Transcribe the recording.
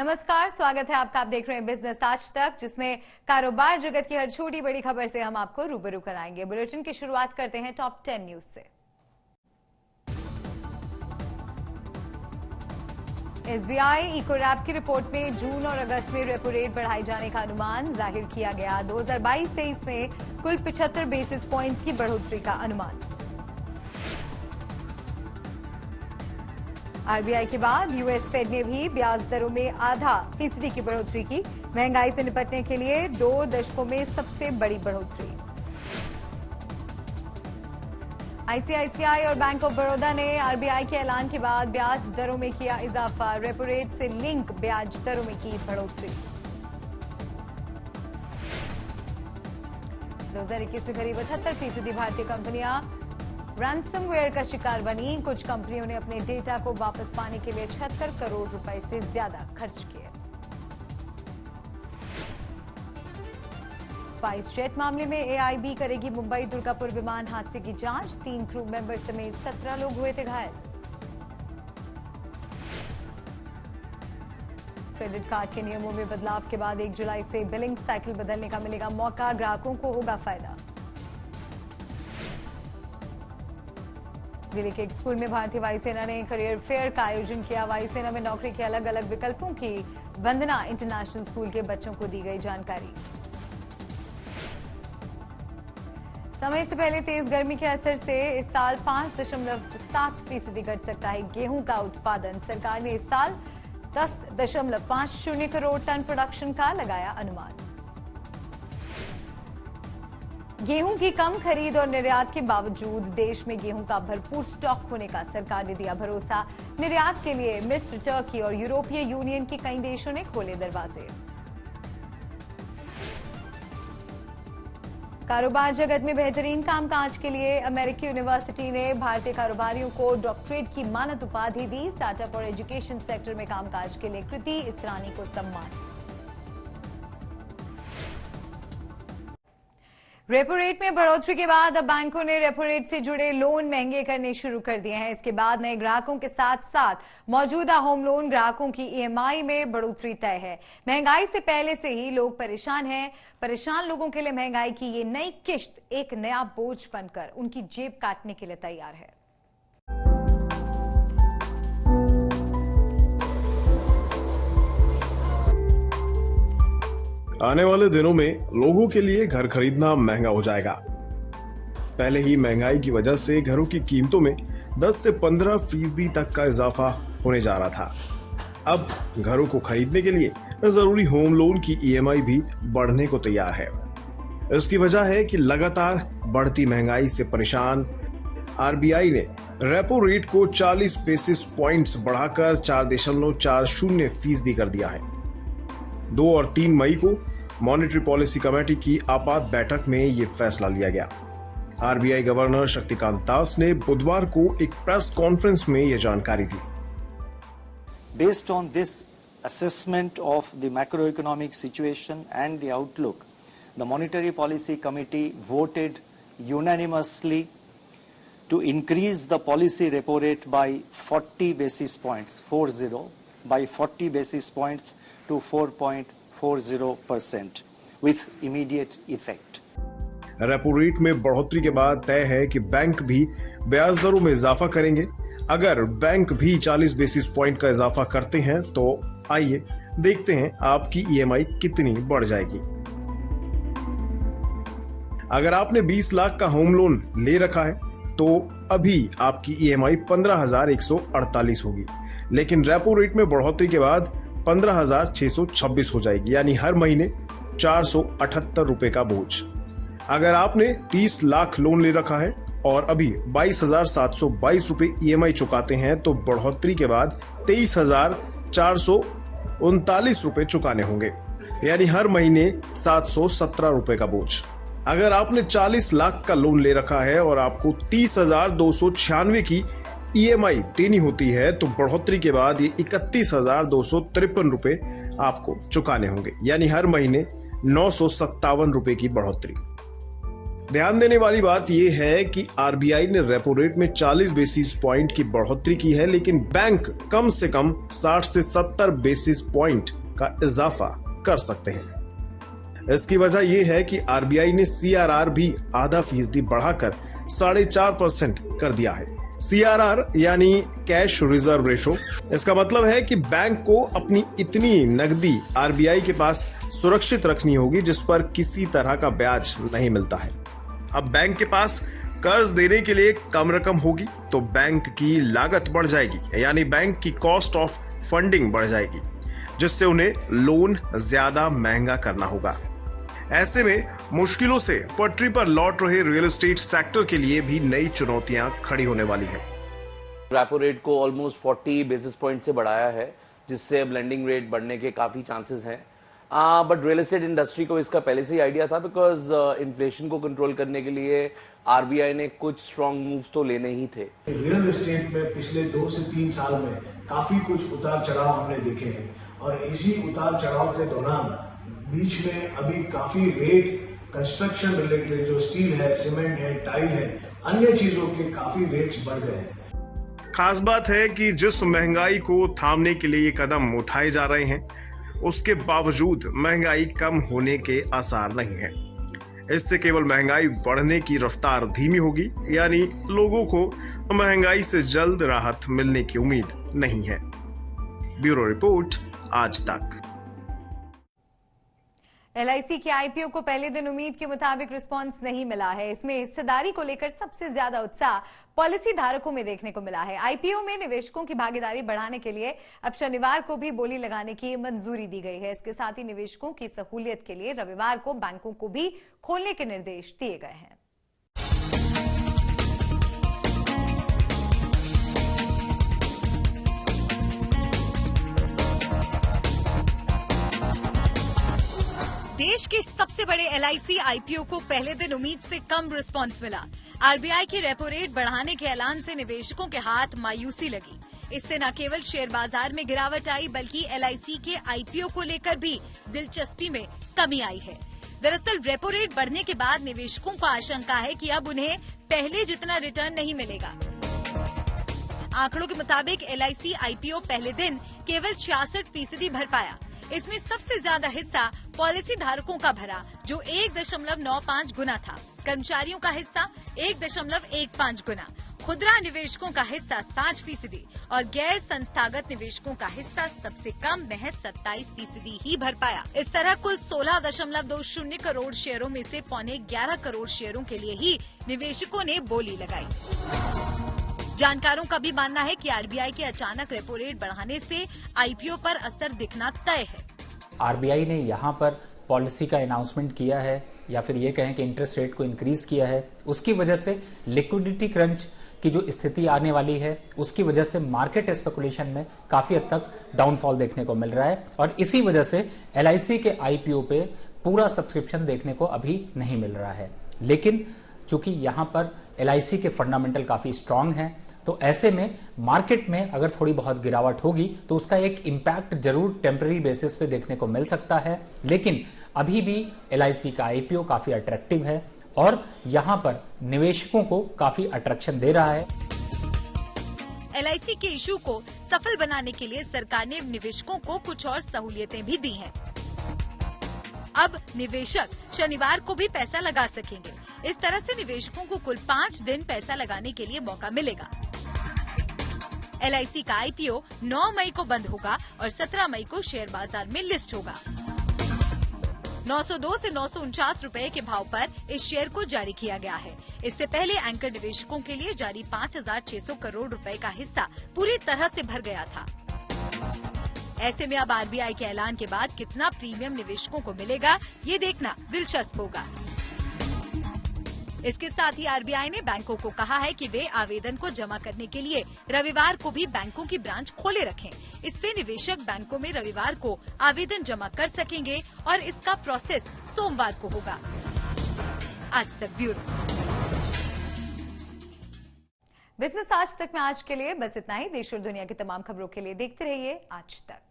नमस्कार, स्वागत है आपका। आप देख रहे हैं बिजनेस आज तक, जिसमें कारोबार जगत की हर छोटी बड़ी खबर से हम आपको रूबरू कराएंगे। बुलेटिन की शुरुआत करते हैं टॉप 10 न्यूज से। एसबीआई इकोरैप की रिपोर्ट में जून और अगस्त में रेपो रेट बढ़ाए जाने का अनुमान जाहिर किया गया। 2022-23 में कुल 75 बेसिस पॉइंट्स की बढ़ोतरी का अनुमान। आरबीआई के बाद यूएस फेड ने भी ब्याज दरों में ½ की बढ़ोतरी की। महंगाई से निपटने के लिए 2 दशकों में सबसे बड़ी बढ़ोतरी। आईसीआईसीआई और बैंक ऑफ बड़ौदा ने आरबीआई के ऐलान के बाद ब्याज दरों में किया इजाफा। रेपो रेट से लिंक ब्याज दरों में की बढ़ोतरी। 2021 में करीब 78% भारतीय कंपनियां रैंसमवेयर का शिकार बनी। कुछ कंपनियों ने अपने डेटा को वापस पाने के लिए 76 करोड़ रुपए से ज्यादा खर्च किए। स्पाइस जेट मामले में एआईबी करेगी मुंबई दुर्गापुर विमान हादसे की जांच। 3 क्रू मेंबर समेत 17 लोग हुए थे घायल। क्रेडिट कार्ड के नियमों में बदलाव के बाद 1 जुलाई से बिलिंग साइकिल बदलने का मिलेगा मौका। ग्राहकों को होगा फायदा। दिल्ली के एक स्कूल में भारतीय वायुसेना ने करियर फेयर का आयोजन किया। वायुसेना में नौकरी के अलग अलग विकल्पों की वंदना इंटरनेशनल स्कूल के बच्चों को दी गई जानकारी। समय से पहले तेज गर्मी के असर से इस साल 5.7% घट सकता है गेहूं का उत्पादन। सरकार ने इस साल 10.50 करोड़ टन प्रोडक्शन का लगाया अनुमान। गेहूं की कम खरीद और निर्यात के बावजूद देश में गेहूं का भरपूर स्टॉक होने का सरकार ने दिया भरोसा। निर्यात के लिए मिस्र, टर्की और यूरोपीय यूनियन के कई देशों ने खोले दरवाजे। कारोबार जगत में बेहतरीन कामकाज के लिए अमेरिकी यूनिवर्सिटी ने भारतीय कारोबारियों को डॉक्टरेट की मानद उपाधि दी। स्टार्टअप और एजुकेशन सेक्टर में कामकाज के लिए कृति इसरानी को सम्मान। रेपो रेट में बढ़ोतरी के बाद अब बैंकों ने रेपो रेट से जुड़े लोन महंगे करने शुरू कर दिए हैं। इसके बाद नए ग्राहकों के साथ साथ मौजूदा होम लोन ग्राहकों की ईएमआई में बढ़ोतरी तय है। महंगाई से पहले से ही लोग परेशान हैं। परेशान लोगों के लिए महंगाई की ये नई किश्त एक नया बोझ बनकर उनकी जेब काटने के लिए तैयार है। आने वाले दिनों में लोगों के लिए घर खरीदना महंगा हो जाएगा। पहले ही महंगाई की वजह से घरों की कीमतों में 10 से 15% तक का इजाफा होने जा रहा था। अब घरों को खरीदने के लिए जरूरी होम लोन की ईएमआई भी बढ़ने को तैयार है। इसकी वजह है कि लगातार बढ़ती महंगाई से परेशान आरबीआई ने रेपो रेट को 40 बेसिस पॉइंट्स बढ़ाकर 4.40% कर दिया है। 2 और 3 मई को मॉनेटरी पॉलिसी कमेटी की आपात बैठक में ये फैसला लिया गया। आरबीआई गवर्नर शक्तिकांत दास ने बुधवार को एक प्रेस कॉन्फ्रेंस में ये जानकारी दी। Based on this assessment of the macroeconomic situation and the outlook, the Monetary Policy Committee voted unanimously to increase the policy repo rate by 40 basis points, by 40 basis points to 4.40% with immediate effect. Repo rate में बढ़ोतरी के बाद तय है कि bank भी ब्याज दरों में इजाफा करेंगे। अगर बैंक भी 40 बेसिस पॉइंट का इजाफा करते हैं तो आइए देखते हैं आपकी ईएमआई कितनी बढ़ जाएगी। अगर आपने 20 लाख का होम लोन ले रखा है तो अभी आपकी ईएमआई 15,148 होगी, लेकिन रेपो रेट में बढ़ोतरी के बाद 15,626 हो जाएगी, यानी हर महीने 478 रुपए का बोझ। अगर आपने 30 लाख लोन ले रखा है और अभी 22,722 रुपए ईएमआई चुकाते हैं तो बढ़ोतरी के बाद 23,439 रुपए चुकाने होंगे, यानी हर महीने 717 रुपए का बोझ। अगर आपने 40 लाख का लोन ले रखा है और आपको 30,296 की ईएमआई देनी होती है तो बढ़ोतरी के बाद ये 31,253 रुपए आपको चुकाने होंगे, यानी हर महीने 957 रुपए की बढ़ोतरी। ध्यान देने वाली बात यह है कि आरबीआई ने रेपो रेट में 40 बेसिस पॉइंट की बढ़ोतरी की है, लेकिन बैंक कम से कम 60 से 70 बेसिस पॉइंट का इजाफा कर सकते हैं। इसकी वजह यह है कि आरबीआई ने सीआरआर भी आधा फीसदी बढ़ाकर 4.5% कर दिया है। सीआरआर यानी कैश रिजर्व रेशो। इसका मतलब है कि बैंक को अपनी इतनी नकदी आरबीआई के पास सुरक्षित रखनी होगी जिस पर किसी तरह का ब्याज नहीं मिलता है। अब बैंक के पास कर्ज देने के लिए कम रकम होगी तो बैंक की लागत बढ़ जाएगी, यानी बैंक की कॉस्ट ऑफ फंडिंग बढ़ जाएगी, जिससे उन्हें लोन ज्यादा महंगा करना होगा। ऐसे में मुश्किलों से पटरी पर लौट रहे रियल एस्टेट सेक्टर के लिए भी नई चुनौतियां खड़ी होने वाली है। रेपो रेट को ऑलमोस्ट 40 बेसिस पॉइंट से बढ़ाया है, जिससे अब लेंडिंग रेट बढ़ने के काफी चांसेस हैं। बट रियल एस्टेट इंडस्ट्री को इसका पहले से ही आइडिया था, बिकॉज इन्फ्लेशन को कंट्रोल करने के लिए आरबीआई ने कुछ स्ट्रॉन्ग मूव्स तो लेने ही थे। रियल एस्टेट में पिछले 2 से 3 साल में काफी कुछ उतार चढ़ाव हमने देखे हैं, और इसी उतार चढ़ाव के दौरान बीच में अभी काफी रेट कंस्ट्रक्शन रिलेटेड जो स्टील है, सीमेंट है, टाइल है, अन्य चीजों के काफी रेट्स बढ़ गए हैं। खास बात है कि जिस महंगाई को थामने के लिए ये कदम उठाए जा रहे हैं, उसके बावजूद महंगाई कम होने के आसार नहीं है। इससे केवल महंगाई बढ़ने की रफ्तार धीमी होगी, यानी लोगों को महंगाई से जल्द राहत मिलने की उम्मीद नहीं है। ब्यूरो रिपोर्ट, आज तक। एलआईसी के आईपीओ को पहले दिन उम्मीद के मुताबिक रिस्पांस नहीं मिला है। इसमें हिस्सेदारी को लेकर सबसे ज्यादा उत्साह पॉलिसी धारकों में देखने को मिला है। आईपीओ में निवेशकों की भागीदारी बढ़ाने के लिए अब शनिवार को भी बोली लगाने की मंजूरी दी गई है। इसके साथ ही निवेशकों की सहूलियत के लिए रविवार को बैंकों को भी खोलने के निर्देश दिए गए हैं। देश के सबसे बड़े एलआईसी आईपीओ को पहले दिन उम्मीद से कम रिस्पांस मिला। आरबीआई के रेपो रेट बढ़ाने के ऐलान से निवेशकों के हाथ मायूसी लगी। इससे न केवल शेयर बाजार में गिरावट आई, बल्कि एलआईसी के आईपीओ को लेकर भी दिलचस्पी में कमी आई है। दरअसल रेपो रेट बढ़ने के बाद निवेशकों को आशंका है कि अब उन्हें पहले जितना रिटर्न नहीं मिलेगा। आंकड़ों के मुताबिक एलआईसी आईपीओ पहले दिन केवल 66% भर पाया। इसमें सबसे ज्यादा हिस्सा पॉलिसी धारकों का भरा, जो 1.95 गुना था। कर्मचारियों का हिस्सा 1.15 गुना, खुदरा निवेशकों का हिस्सा 60% और गैर संस्थागत निवेशकों का हिस्सा सबसे कम महज 27% ही भर पाया। इस तरह कुल 16.20 करोड़ शेयरों में से 11.25 करोड़ शेयरों के लिए ही निवेशकों ने बोली लगाई। जानकारों का भी मानना है कि आरबीआई के अचानक रेपो रेट बढ़ाने से आईपीओ पर असर दिखना तय है। आरबीआई ने यहाँ पर पॉलिसी का अनाउंसमेंट किया है, या फिर ये कहें कि इंटरेस्ट रेट को इंक्रीज किया है। उसकी वजह से लिक्विडिटी क्रंच की जो स्थिति आने वाली है, उसकी वजह से मार्केट स्पेकुलेशन में काफी हद तक डाउनफॉल देखने को मिल रहा है, और इसी वजह से एलआईसी के आईपीओ पे पूरा सब्सक्रिप्शन देखने को अभी नहीं मिल रहा है। लेकिन चूंकि यहाँ पर एलआईसी के फंडामेंटल काफी स्ट्रांग हैं, तो ऐसे में मार्केट में अगर थोड़ी बहुत गिरावट होगी तो उसका एक इम्पैक्ट जरूर टेम्पररी बेसिस पे देखने को मिल सकता है। लेकिन अभी भी एलआईसी का आईपीओ काफी अट्रैक्टिव है और यहां पर निवेशकों को काफी अट्रैक्शन दे रहा है। एलआईसी के इशू को सफल बनाने के लिए सरकार ने निवेशकों को कुछ और सहूलियतें भी दी हैं। अब निवेशक शनिवार को भी पैसा लगा सकेंगे। इस तरह से निवेशकों को कुल 5 दिन पैसा लगाने के लिए मौका मिलेगा। एलआईसी का आईपीओ 9 मई को बंद होगा और 17 मई को शेयर बाजार में लिस्ट होगा। 902 से 949 रुपए के भाव पर इस शेयर को जारी किया गया है। इससे पहले एंकर निवेशकों के लिए जारी 5,600 करोड़ रुपए का हिस्सा पूरी तरह से भर गया था। ऐसे में अब आरबीआई के ऐलान के बाद कितना प्रीमियम निवेशकों को मिलेगा, ये देखना दिलचस्प होगा। इसके साथ ही आरबीआई ने बैंकों को कहा है कि वे आवेदन को जमा करने के लिए रविवार को भी बैंकों की ब्रांच खोले रखें। इससे निवेशक बैंकों में रविवार को आवेदन जमा कर सकेंगे और इसका प्रोसेस सोमवार को होगा। आज तक ब्यूरो। बिजनेस आज तक में आज के लिए बस इतना ही। देश और दुनिया की तमाम खबरों के लिए देखते रहिए आज तक।